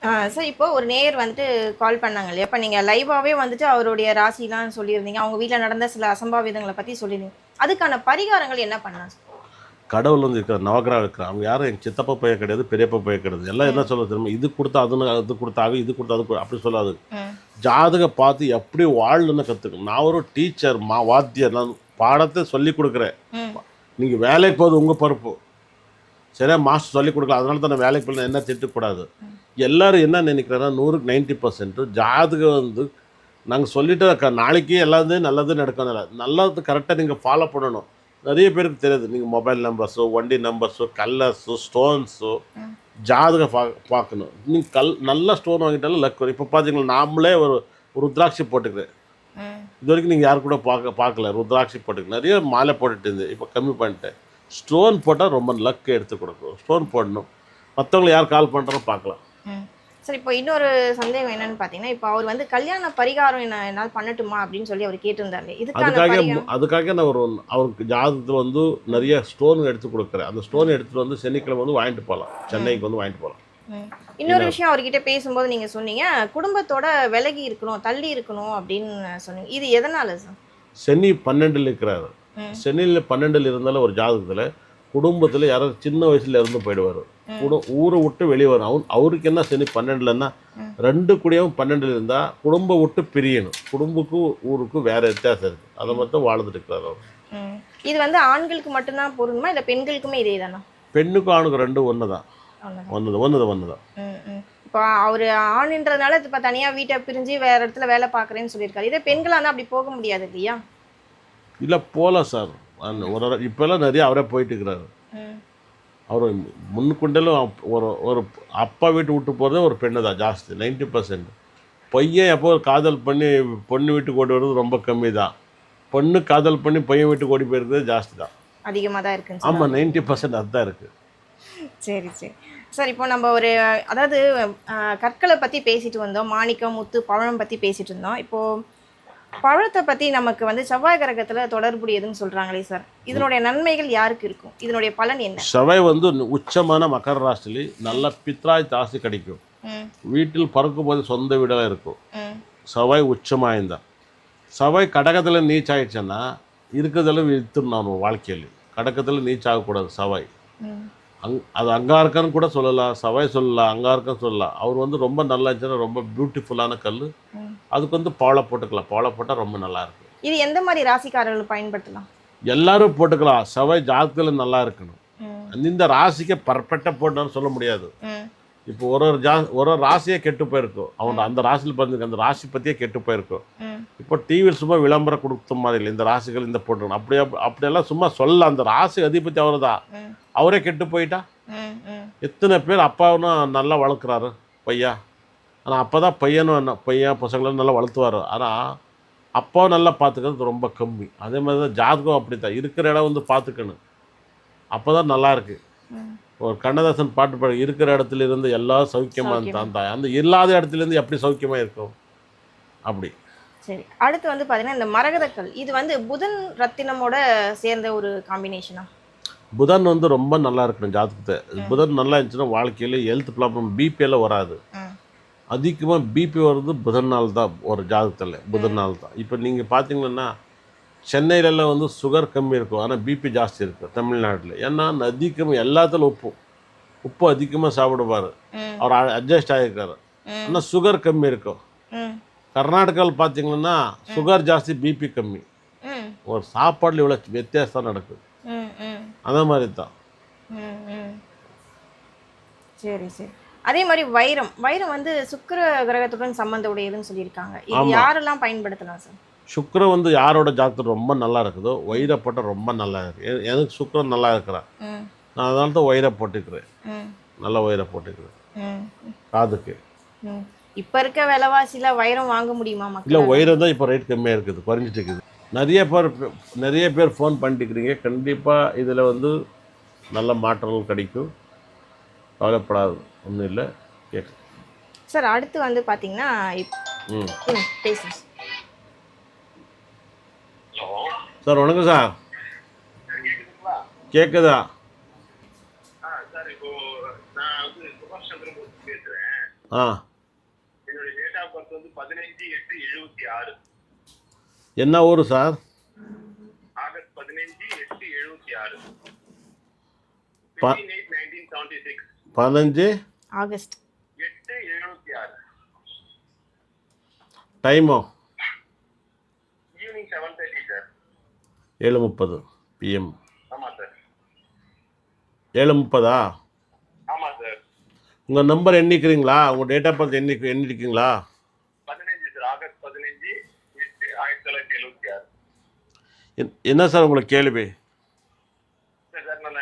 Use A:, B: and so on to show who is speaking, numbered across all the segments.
A: Sir இப்போ ஒரு நேயர் வந்துட்டு கால் பண்ணாங்க இல்லையா? அப்ப நீங்க லைவாவே வந்துட்டு அவருடைய ராசிலாம் சொல்லியிருந்தீங்க. அவங்க வீட்ல நடந்த சில அசம்பாவிதங்கள பத்தி சொல்லியிருந்தீங்க. அதுக்கான பரிகாரங்கள் என்ன பண்ணலாம் சார்?
B: கடவுள் வந்து இருக்கிறார், நவக்கிரகம் இருக்கிறார். அவங்க யாரும் எங்கள் சித்தப்பா பையன் கிடையாது, பெரியப்பா பையன் கிடையாது. எல்லாம் என்ன
A: ம்,
B: சொல்ல தெரியுமா, இது கொடுத்தா அது கொடுத்தாங்க, இது கொடுத்தா அப்படி சொல்லாது.
A: ம்,
B: ஜாதகம் பார்த்து எப்படி வாழணும்னு கற்றுக்கணும். நான் ஒரு டீச்சர், வாத்தியர், நான் பாடத்தை சொல்லி கொடுக்குறேன்.
A: ம்,
B: நீங்கள் வேலைக்கு போகுது உங்கள் பொறுப்பு. சரியா மாஸ்டர் சொல்லி கொடுக்கல, அதனால தான் நான் வேலைக்கு போகல என்ன திட்டக்கூடாது.
A: ம்,
B: எல்லாரும் என்ன நினைக்கிறேன்னா 100க்கு 90% ஜாதகம் வந்து நாங்கள் சொல்லிட்டு நாளைக்கே எல்லாமே நல்லது நடக்கணும். நல்லது கரெக்டாக நீங்கள் ஃபாலோ பண்ணணும். நிறைய பேருக்கு தெரியாது. நீங்கள் மொபைல் நம்பர்ஸோ, வண்டி நம்பர்ஸோ, கல்லர்ஸோ, ஸ்டோன்ஸோ,
A: ம்,
B: ஜாதகம் பார்க்கணும். நீங்கள் நல்ல ஸ்டோன் வாங்கிட்டாலும் லக் வரும். இப்போ பார்த்தீங்கன்னா நாமளே ஒரு ருத்ராட்சி போட்டுக்கிறேன்.
A: ம்.
B: இது வரைக்கும் நீங்கள் யாரு கூட பார்க்கல. ருத்ராட்சி போட்டுக்க நிறைய மாலை போட்டுட்டு இருந்தேன், இப்போ கம்மி பண்ணிட்டேன். ஸ்டோன் போட்டால் ரொம்ப லக் எடுத்து கொடுக்கும். ஸ்டோன் போடணும். மற்றவங்களை யார் கால் பண்ணுறோம் பார்க்கலாம்.
A: ம். சார் இப்போ இன்னொரு சந்தேகம் என்னன்னு பார்த்தீங்கன்னா, இப்போ அவர் வந்து கல்யாண பரிகாரம் என்னால் பண்ணட்டுமா அப்படின்னு சொல்லி அவர் கேட்டிருந்தாரு. இதுக்கான பரிகாரம்
B: அதுக்காக நான் அவருக்கு ஜாதகத்தில் வந்து நிறைய ஸ்டோன் எடுத்து கொடுக்குறேன். அந்த ஸ்டோன் எடுத்துகிட்டு வந்து சனிக்கிழமை வந்து வாங்கிட்டு போகலாம். சென்னைக்கு வந்து வாங்கிட்டு போகலாம்.
A: ம். இன்னொரு விஷயம் அவர்கிட்ட பேசும்போது நீங்க சொன்னீங்க, குடும்பத்தோட விலகி இருக்கணும், தள்ளி இருக்கணும் அப்படின்னு சொன்னீங்க. இது எதனால சார்?
B: சனி 12ல் இருக்கிறாரு.
A: ம்,
B: சனியில் 12ல் இருந்தாலும் ஒரு ஜாதகத்தில் குடும்பத்தில் யாராவது சின்ன வயசுல இருந்து போயிடுவார். ஊரை விட்டு வெளியே வரும். அவருக்கு என்ன சனி 12லன்னா,
A: ம்,
B: 2 கூடயும் 12ல் இருந்தால் குடும்பம் விட்டு பிரியணும். குடும்பக்கும் ஊருக்கும் வேறு வித்தியாசம் இருக்குது. அதை மட்டும் வாழ்ந்துட்டு இருக்கிறார் அவர்.
A: ம். இது வந்து ஆண்களுக்கு மட்டும்தான் பொருந்துமா? இல்ல பெண்களுக்குமே இதே தானா?
B: பெண்ணுக்கும் ஆணுக்கும் ரெண்டும் ஒன்று தான்.
A: அவ்வளவுதான்.
B: ஒன்று தான்.
A: ம், ம். இப்போ அவரு ஆணுன்றதுனால இப்ப தனியா வீட்டை பிரிஞ்சு வேற இடத்துல வேலை பார்க்குறேன்னு சொல்லியிருக்காரு. இதே பெண்களா இருந்தா அப்படி போக முடியாது இல்லையா?
B: இல்லை போகலாம் சார். இப்போல்லாம் நிறைய அவரே போயிட்டு இருக்கிறாரு.
A: ம்,
B: அவர் முன்னுக்குண்டலும் ஒரு ஒரு அப்பா வீட்டு விட்டு போகிறதே ஒரு பெண்ணு தான் ஜாஸ்தி, 90%. பையன் எப்போ ஒரு காதல் பண்ணி பொண்ணு வீட்டுக்கு ஓடி வர்றது ரொம்ப கம்மி தான். பொண்ணு காதல் பண்ணி பையன் வீட்டுக்கு ஓடி போயிருக்கிறது ஜாஸ்தி தான்.
A: அதிகமா தான் இருக்குன்னு
B: ஆமாம்,
A: சொல்லுவாங்க.
B: 90% அதுதான் இருக்குது.
A: சரி, சரி. சார் இப்போ நம்ம ஒரு அதாவது கற்களை பத்தி பேசிட்டு வந்தோம். மாணிக்கம், முத்து, பவழம் பத்தி பேசிட்டு இருந்தோம். இப்போ பழத்தை பத்தி நமக்கு வந்து செவ்வாய் கிரகத்துல தொடர்புடையதுன்னு சொல்றாங்களே சார். இதனுடைய நன்மைகள் யாருக்கு இருக்கும்? இதனுடைய பலன் என்ன?
B: செவ்வாய் வந்து உச்சமான மகர ராசிலி நல்ல பித்ராய் தாசி கிடைக்கும்.
A: ம்,
B: வீட்டில் பறக்கும் போது சொந்த வீடெல்லாம் இருக்கும்.
A: ம்,
B: செவ்வாய் உச்சமாயிருந்தா. செவ்வாய் கடகத்தில் நீச் ஆயிடுச்சுன்னா இருக்கிறதெல்லாம் வித்துடணும் நம்ம வாழ்க்கையில். கடகத்தில் நீச் ஆகக்கூடாது செவ்வாய்.
A: ம்,
B: அது அங்கார்க்கன்னு கூட சொல்லலாம், செவ்வாய் சொல்லலாம், அங்கார்க்கன்னு சொல்லலாம். அவர் வந்து ரொம்ப நல்லா இருந்துச்சுன்னா ரொம்ப பியூட்டிஃபுல்லான கல்.
A: ம்.
B: அதுக்கு வந்து பவளை போட்டுக்கலாம். பவளை போட்டால் ரொம்ப நல்லா இருக்கும்.
A: இது எந்த மாதிரி ராசிக்காரர்கள் பயன்படுத்தலாம்?
B: எல்லாரும் போட்டுக்கலாம். செவ்வாய் ஜாதகத்தில் நல்லா இருக்கணும்.
A: ம்,
B: இந்த ராசிக்கு பர்ஃபெக்டாக போட்டோன்னு சொல்ல முடியாது.
A: ம்,
B: இப்போ ஒரு ராசியே கெட்டு போயிருக்கும். அவன் அந்த ராசியில் பார்த்துருக்கு, அந்த ராசி பற்றியே கெட்டு போயிருக்கும்.
A: ம்,
B: இப்போ டிவியில் சும்மா விளம்பரம் கொடுத்த மாதிரி இல்லை, இந்த ராசிகள் இந்த போட்டுக்கணும் அப்படியெல்லாம் சும்மா சொல்லலாம். அந்த ராசி அதிபதி அவர் தான்.
A: ம்,
B: அவரே கெட்டு போயிட்டா
A: ம், ம்,
B: எத்தனை பேர் அப்பாவும் நல்லா வளர்க்குறாரு பையன். ஆனால் அப்போ தான் பையன் பசங்களும் நல்லா வளர்த்துவார். ஆனால் அப்பாவும் நல்லா பார்த்துக்கிறது ரொம்ப கம்மி. அதே மாதிரி தான் ஜாதகம் அப்படி தான். இருக்கிற இடம் வந்து பார்த்துக்கணும். அப்போ தான் நல்லாயிருக்கு.
A: ம்.
B: ஒரு கண்ணதாசன் பாட்டு பாடு, இருக்கிற இடத்துல இருந்து எல்லாம் சௌக்கியமாக
A: சௌக்கியமா.
B: தான் தான், அந்த இல்லாத இடத்துலேருந்து எப்படி சௌக்கியமாக இருக்கும் அப்படி.
A: சரி. அடுத்து வந்து பார்த்தீங்கன்னா, இந்த மரகதக்கல். இது வந்து புதன் ரத்தினமோட சேர்ந்த ஒரு காம்பினேஷனா?
B: புதன் வந்து ரொம்ப நல்லா இருக்கணும் ஜாதகத்தை.
A: ம்,
B: புதன் நல்லா இருந்துச்சுன்னா வாழ்க்கையில் ஹெல்த் ப்ராப்ளம், பிபி எல்லாம் வராது.
A: ம்,
B: அதிகமாக பிபி வர்றது புதன் நாள் தான். ஒரு ஜாதகத்தில் புதன்
A: ம்,
B: நாள் தான். இப்போ நீங்கள் பார்த்தீங்கன்னா சென்னையிலலாம் வந்து சுகர் கம்மி இருக்கும், ஆனால் பிபி ஜாஸ்தி இருக்கும் தமிழ்நாட்டில். ஏன்னா அதிகமாக எல்லாத்துலையும் உப்பு அதிகமாக சாப்பிடுவார்.
A: ம்,
B: அவர் அட்ஜஸ்ட் ஆகிருக்காரு.
A: ம்,
B: ஆனால் சுகர் கம்மி இருக்கும்.
A: ம்,
B: கர்நாடகாவில் பார்த்தீங்கன்னா சுகர் ஜாஸ்தி, பிபி கம்மி.
A: ம்,
B: ஒரு சாப்பாடில் இவ்வளோ வித்தியாசம் நடக்குது.
A: ம், ம்,
B: அதே மாதிரி தான்.
A: ம், ம். சரி, சரி. அதே மாதிரி வைரம். வைரம் வந்து சுக்கிர கிரகத்துடன் சம்மந்தம் உடையதுன்னு சொல்லியிருக்காங்க. இது
B: ஆமாம்,
A: யாரெல்லாம் பயன்படுத்தலாம் சார்?
B: சுக்கிரன் வந்து யாரோட ஜாதகம் ரொம்ப நல்லா இருக்குதோ வைரப்பட்ட ரொம்ப நல்லா இருக்கு. எனக்கு சுக்கிரன் நல்லா இருக்கிறான்.
A: ம்,
B: நான் அதனால தான் வைரம் போட்டுக்கிறேன்.
A: ம்,
B: நல்ல வைரம் போட்டுக்கிறேன்
A: ம்,
B: காதுக்கு.
A: ம். இப்ப இருக்க விலைவாசியில வைரம் வாங்க முடியுமா
B: இல்லை,
A: மக்களால?
B: வைரம் தான் இப்போ ரேட் கம்மியாக இருக்குது, குறைஞ்சிட்டு இருக்குது. நிறைய பேர் ஃபோன் பண்ணிட்டுக்கிறீங்க. கண்டிப்பாக இதில் வந்து நல்ல மாற்றங்கள் கிடைக்கும். கவலைப்படாது, ஒன்றும் இல்லை, கேட்கு.
A: சார் அடுத்து வந்து பார்த்தீங்கன்னா,
B: ம்
A: பேசுங்க சார்.
B: சார் வணக்கம் சார். கேட்குதா?
C: சார் இப்போ நான் வந்து சுபாஷ் சந்திர போஸ் பேசுறேன்.
B: ஆ
C: என்னுடைய டேட் ஆஃப் பர்த் வந்து 15/8/76.
B: என்ன ஊர் சார்?
C: ஆகஸ்ட் 15/8/76.
B: ப
C: 15/8/1976.
B: 15
A: ஆகஸ்ட்.
C: 8/76.
B: டைமோ?
C: Evening 7:30 sir.
B: 7:30 PM.
C: ஆமா சார்.
B: 7:30.
C: ஆமா சார்.
B: உங்கள் நம்பர் எண்ணிக்கிறீங்களா? உங்கள் டேட் ஆஃப் பர்த் எண்ணிருக்கீங்களா?
C: 15 சார். ஆகஸ்ட் 15/8/1976.
B: என்ன சார் உங்களுக்கு கேள்வி?
C: சார் நான்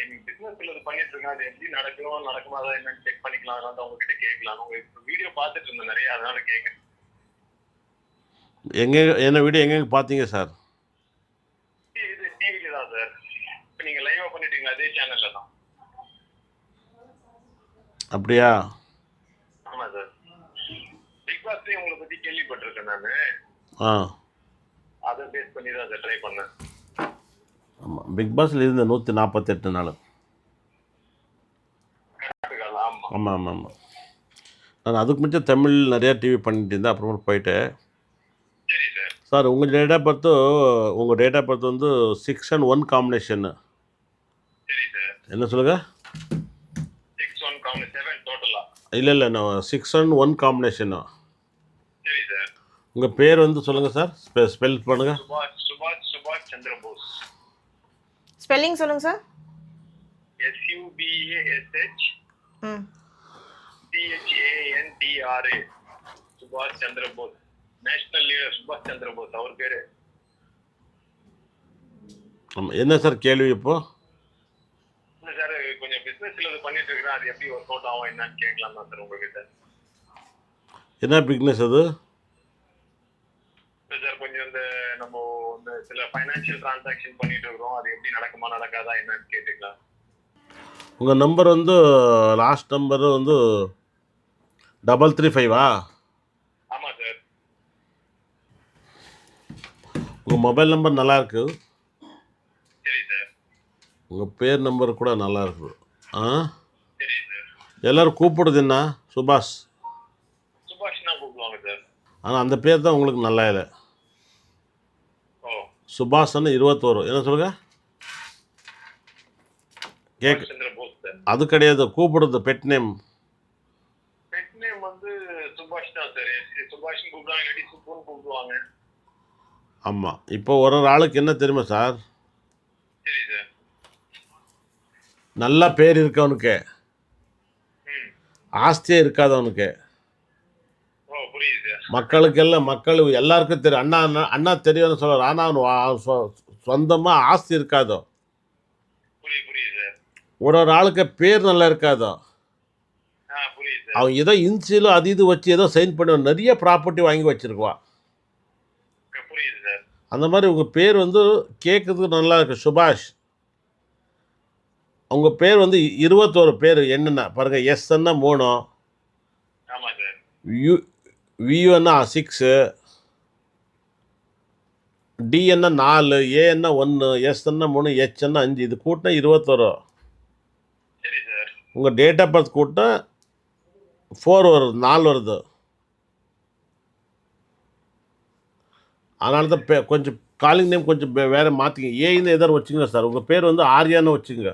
C: என் பிசினஸ்ல இது பண்ணிட்டு இருக்கேன். அது எப்படி நடக்குமா அதான் என்னன்னு செக் பண்ணிக்கலாம். அதான் உங்ககிட்ட கேட்கலாம். உங்க வீடியோ பார்த்துட்டு இருந்தேன் நிறைய, அதனால கேட்குறேன்.
B: என்ன வீடியோ எங்கெங்க பார்த்தீங்க சார்?
C: இது டிவில தான் சார். இப்போ நீங்க லைவா பண்ணிட்டீங்களா? அதே சேனல்ல தான்.
B: அப்படியா?
C: ஆமா சார். பிக் பாஸ்லயும் உங்களை பத்தி கேள்விப்பட்டிருக்கேன் நான்.
B: ஆ
C: அதை பேஸ் பண்ணி தான் சார் ட்ரை பண்ணேன்.
B: ஆமாம், பிக் பாஸில் இருந்த 148 நாள்.
C: ஆமா.
B: ஆமாம் ஆமாம் ஆமாம். நான் அதுக்கு மிச்சம் தமிழ் நிறையா டிவி பண்ணிட்டு இருந்தேன். அப்புறமா போயிட்டு
C: சரி சார்.
B: சார் உங்கள் டேட் ஆஃப் பர்த் வந்து 6 and 1 காம்பினேஷனு.
C: சரி சார்.
B: என்ன சொல்லுங்க?
C: 6 1 7 டோட்டலா?
B: இல்லை நான் 6 and 1 காம்பினேஷனு.
C: சரி சார்.
B: உங்கள் பேர் வந்து சொல்லுங்கள் சார், ஸ்பெல் பண்ணுங்கள்.
C: சுபாஷ் சந்திர போஸ்.
A: ஸ்பெல்லிங் சொல்லுங்க சார்.
C: SUBASH
A: ம்
C: CHANDRA. சுபாஷ் சந்திர போஸ். நேஷனல் லீடர் சுபாஷ் சந்திர போஸ் அவர் பேரு.
B: ஆமாம். என்ன சார் கேள்வி இப்போது?
C: இல்லை சார், கொஞ்சம் பிசினஸ்ல இது பண்ணிட்டு இருக்கிறேன். அது எப்படி ஒர்க் அவுட் ஆகும் என்னன்னு கேட்கலாம் தான் சார் உங்ககிட்ட.
B: என்ன பிக்னஸ் அது?
C: இல்லை சார், கொஞ்சம் நம்ம இந்த சில ஃபைனான்சியல் டிரான்சாக்ஷன் பண்ணிட்டு இருக்கிறோம். அது எப்படி நடக்குமா நடக்காதா என்னன்னு கேட்டுக்கலாம்.
B: உங்கள் நம்பர் வந்து லாஸ்ட் நம்பர் வந்து 335.
C: ஆமா சார்.
B: உங்கள் மொபைல் நம்பர் நல்லா இருக்கு.
C: சரி சார்.
B: உங்கள் பேர் நம்பர் கூட நல்லா இருக்குது. ஆ
C: சரி சார்.
B: எல்லோரும் கூப்பிடுறது என்ன? சுபாஷ்.
C: சுபாஷ் தான் கூப்பிடுவாங்க சார்.
B: ஆனால் அந்த பேர் தான் உங்களுக்கு நல்லா இல்லை.
C: ஓ.
B: சுபாஷ்ன்னு 21. என்ன சொல்லுங்க?
C: சுபாஷ் சந்திர போஸ் சார்.
B: அது கிடையாது, கூப்பிடுறது பெட் நேம்.
C: பெட் நேம் வந்து சுபாஷ் தான் சார். சுபாஷ்னு கூப்பிடுவாங்க, இல்லாட்டி சுப்புன்னு கூப்பிடுவாங்க.
B: ஆமாம். இப்போ ஒரு ஆளுக்கு என்ன தெரியுமா சார்?
C: சரி சார்.
B: நல்ல பேர் இருக்கவனுக்கு,
C: ம்.
B: ஆஸ்தியே இருக்காதவனுக்கு,
C: ஓ புரியுது சார்.
B: மக்கள் எல்லாருக்கும் தெரியும். அண்ணா தெரியும்னு சொல்கிறார். ஆனால் அவன் சொந்தமாக ஆஸ்தி இருக்காதோ.
C: புரியுது சார்.
B: ஒரு ஆளுக்கு பேர் நல்லா இருக்காதோ.
C: புரியுது சார்.
B: அவன் ஏதோ இன்சியலோ அது இது வச்சு ஏதோ சைன் பண்ணி நிறைய ப்ராப்பர்ட்டி வாங்கி வச்சிருக்குவான்.
C: புரியுது சார்.
B: அந்த மாதிரி உங்கள் பேர் வந்து கேட்குறதுக்கு நல்லா இருக்கு, சுபாஷ். உங்கள் பேர் வந்து 21 பேர் என்னென்ன பாருங்கள். எஸ்ன்னா 3,
C: ஆமா சார்.
B: வியூன்னா 6, டிஎன்னா 4, ஏன்னா 1, எஸ்ன்னா 3, ஹெச்ன்னா 5. இது கூட்டினா 21.
C: சரி சார்.
B: உங்கள் டேட் ஆஃப் பர்த் கூட்டினா 4 வருது, 4 வருது. அதனால தான் கொஞ்சம் காலிங் நேம் கொஞ்சம் வேறு மாற்றிங்க. ஏன்னு எதாவது வச்சுங்க சார். உங்கள் பேர் வந்து ஆர்யான்னு வச்சுங்க.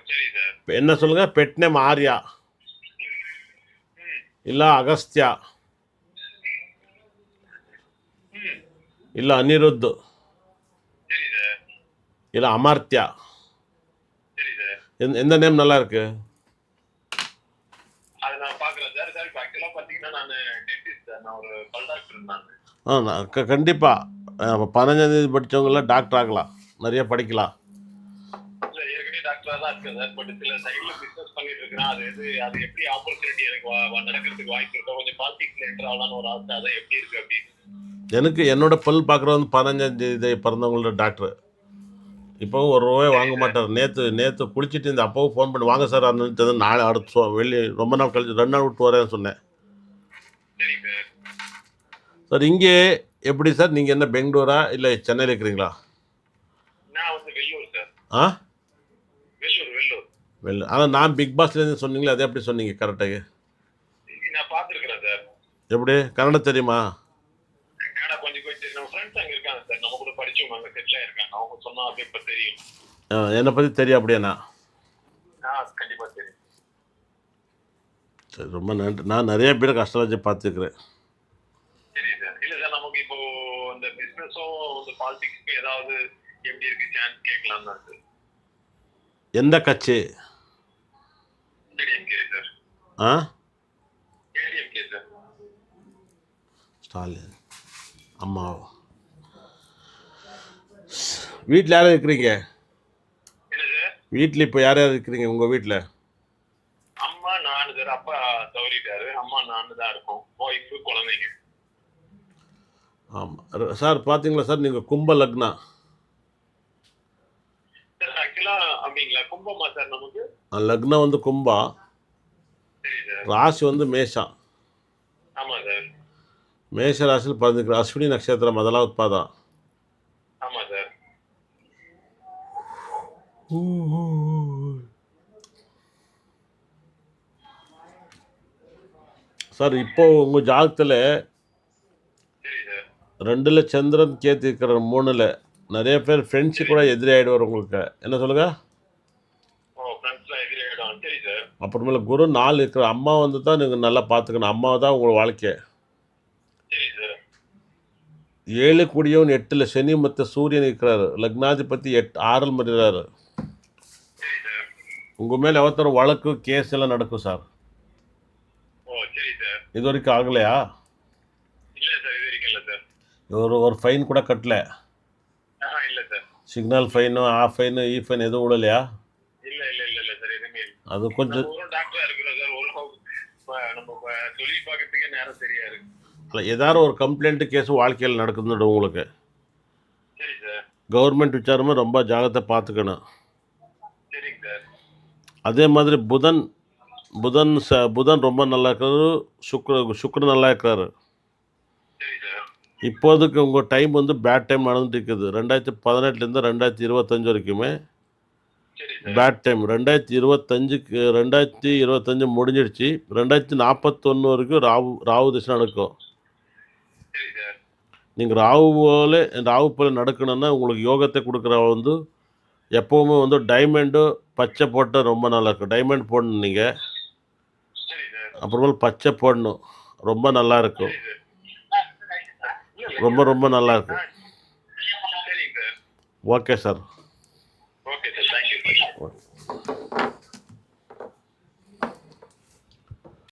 C: சரி சார்.
B: என்ன சொல்லுங்கள்? பெட் நேம் ஆர்யா, இல்லை அகஸ்தியா, இல்லை அனிருத்,
C: சரி சார்.
B: இல்லை அமர்த்தியா.
C: சரி சார்.
B: எந்த நேம் நல்லா இருக்கு?
C: அதை நான் பார்க்குறேன் சார். சார் இப்போ ஆக்சுவலாக பார்த்தீங்கன்னா நான் டென்டிஸ்ட் சார். நான் ஒரு பல் டாக்டர் நான்.
B: கண்டிப்பாக 15ஆம் தேதி படித்தவங்களாம் டாக்டர் ஆகலாம், நிறைய படிக்கலாம்.
C: இல்லை ஏற்கனவே டாக்டராக தான் இருக்கேன் சார். பட் சில சைடில் பிஸ்னஸ் பண்ணிட்டு இருக்கிறேன். அது எப்படி ஆப்பர்ச்சுனிட்டி எனக்கு நடக்கிறதுக்கு வாய்ப்பு இருக்கோ. கொஞ்சம் பாலிடிக்ஸில் என்ட்ரு ஆகலான்னு ஒரு ஆசை. அதான் எப்படி இருக்கு அப்படின்னு.
B: எனக்கு என்னோட பல் பார்க்குறவங்க 15ஆம் தேதி பிறந்தவங்களோட டாக்டர். இப்போவும் ஒரு ரூபாய் வாங்க மாட்டார். நேற்று குளிச்சுட்டு இந்த அப்போவும் ஃபோன் பண்ணி வாங்க சார் அந்த நாளை அடுத்து வெளியே ரொம்ப நாள் கழிச்சு 2 நாள் விட்டு வரேன்னு சொன்னேன்.
C: சரி சார்.
B: சார் இங்கே எப்படி சார்? நீங்கள் என்ன பெங்களூரா இல்லை சென்னையில் இருக்கிறீங்களா?
C: நான் வந்து வெள்ளூர் சார்.
B: ஆ
C: வெள்ளூர்.
B: வெளில ஆனால் நான் பிக் பாஸ்லேருந்து சொன்னீங்களே அதே எப்படி சொன்னீங்க கரெக்டாக?
C: நான் பார்த்துருக்கிறேன் சார்.
B: எப்படி கன்னடம் தெரியுமா?
C: கனடா கொஞ்சம் கொஞ்சம் நம்ம ஃப்ரெண்ட்ஸ் அங்கே இருக்காங்க சார், நம்ம கூட படிச்சவங்க அங்கே செட்டில் ஆயிருக்காங்க, அவங்க சொன்னா அது இப்போ தெரியும்.
B: என்னை பற்றி தெரியும் அப்படியாண்ணா?
C: கண்டிப்பா தெரியும்.
B: சரி, ரொம்ப நன்றி. நான் நிறைய பேர் கஷ்டராஜை பார்த்துக்கிறேன்.
C: சரி சார். இல்ல சார், நமக்கு இப்போ இந்த பிசினஸும் இந்த பாலிடிக்ஸ்க்கு ஏதாவது எப்படி இருக்கு சான்ஸ் கேட்கலாம் தான் சார்.
B: எந்த கட்சி?
C: ஏடிஎம்கே சார்.
B: ஆ
C: ஏடிஎம்கே சார்.
B: ஸ்டாலின் அம்மா வீட்டில் யாரும் இருக்கிறீங்க?
C: என்ன சார்?
B: வீட்டில் இப்போ யார் யார் இருக்கிறீங்க உங்கள் வீட்டில்?
C: அம்மா நானு சார். அப்பா தவறிட்டாரு. அம்மா நானு தான் இருக்கோம், ஒய்ஃபு குழந்தைங்க.
B: ஆமாம் சார். பார்த்தீங்களா சார், நீங்கள் கும்ப லக்னா.
C: சார் ஆக்சுவலா அப்படிங்களா? கும்பமா சார் நமக்கு?
B: லக்னம் வந்து கும்பா,
C: சரி சார்.
B: ராசி வந்து மேஷா.
C: ஆமா சார்.
B: மேஷ ராசியில் பிறந்திருக்கிற அஸ்வினி நட்சத்திரம் முதலாவது பாதம்.
C: ஆமா சார்.
B: சார் இப்போ உங்கள் ஜாதகத்தில்
C: சரி சார்.
B: 2ல் சந்திரன் கேத்து இருக்கிற 3ல் நிறைய பேர் ஃப்ரெண்ட்ஸு கூட எதிரி ஆகிடுவார் உங்களுக்கு. என்ன சொல்லுங்க?
C: ஓ, ஃப்ரெண்ட்ஸ்லாம் எதிரி ஆகிடும். சரி சார்.
B: அப்புறமேல குரு 4 இருக்கிற அம்மா வந்து தான் நீங்கள் நல்லா பார்த்துக்கணும். அம்மாவை தான் உங்கள் வாழ்க்கை.
C: சரி சார்.
B: 7 கூடியவன் 8ல் சனி மற்ற சூரியன் இருக்கிறாரு. லக்னாதிபதி 6 மறிறாரு.
C: சரி சார்.
B: உங்கள் மேலே எவத்தர வழக்கு கேஸ் எல்லாம் நடக்கும் சார்.
C: ஓ, சரி சார்.
B: இது வரைக்கும் ஆகலையா?
C: இல்ல சார், இது வரைக்கும் இல்ல சார்.
B: ஒரு ஃபைன் கூட கட்டல?
C: இல்ல sir.
B: Signal fine, fine, fine எதுவும் விடலையா?
C: இல்ல இல்ல இல்ல இல்ல சார், எதுவுமே இல்ல.
B: அது கொஞ்சம்
C: நம்ம ஒரு டாக்டரா இருக்கிறோம் சார். நம்ம தொழில் பார்க்கறதுக்கே நேரம் சரியா இருக்கு.
B: இல்லை, ஏதாவது ஒரு கம்ப்ளைண்ட்டு கேஸ் வாழ்க்கையில் நடக்குதுன்னு உங்களுக்கு.
C: சரி சார்.
B: கவர்மெண்ட் விசாரமாக ரொம்ப ஜாகிரதை பார்த்துக்கணும்.
C: சரிங்க சார்.
B: அதே மாதிரி புதன் ரொம்ப நல்லா இருக்கிறாரு. சுக்கிரன் நல்லா இருக்கிறாரு.
C: சரி சார்.
B: இப்போதைக்கு உங்கள் டைம் வந்து பேட் டைம் நடந்துட்டு இருக்குது. 2018லேருந்து 2025 வரைக்குமே
C: சரி சார்.
B: Bad time. 2025 முடிஞ்சிடுச்சு. 2041 வரைக்கும் ராகு திசை நடக்கும்.
C: சரி சார்.
B: நீங்கள் ராகு போல் நடக்கணும்னா உங்களுக்கு யோகத்தை கொடுக்குற வந்து எப்போவுமே வந்து டைமண்டு பச்சை போட்டால் ரொம்ப நல்லா இருக்கும். டைமண்ட் போடணும் நீங்கள்.
C: சரி சார்.
B: அப்புறமேல பச்சை போடணும், ரொம்ப நல்லா இருக்கும்.
C: சரி சார். இல்ல, இல்ல.
B: ரொம்ப ரொம்ப நல்லா இருக்கும்.
C: சரிங்க சார்.
B: Okay sir.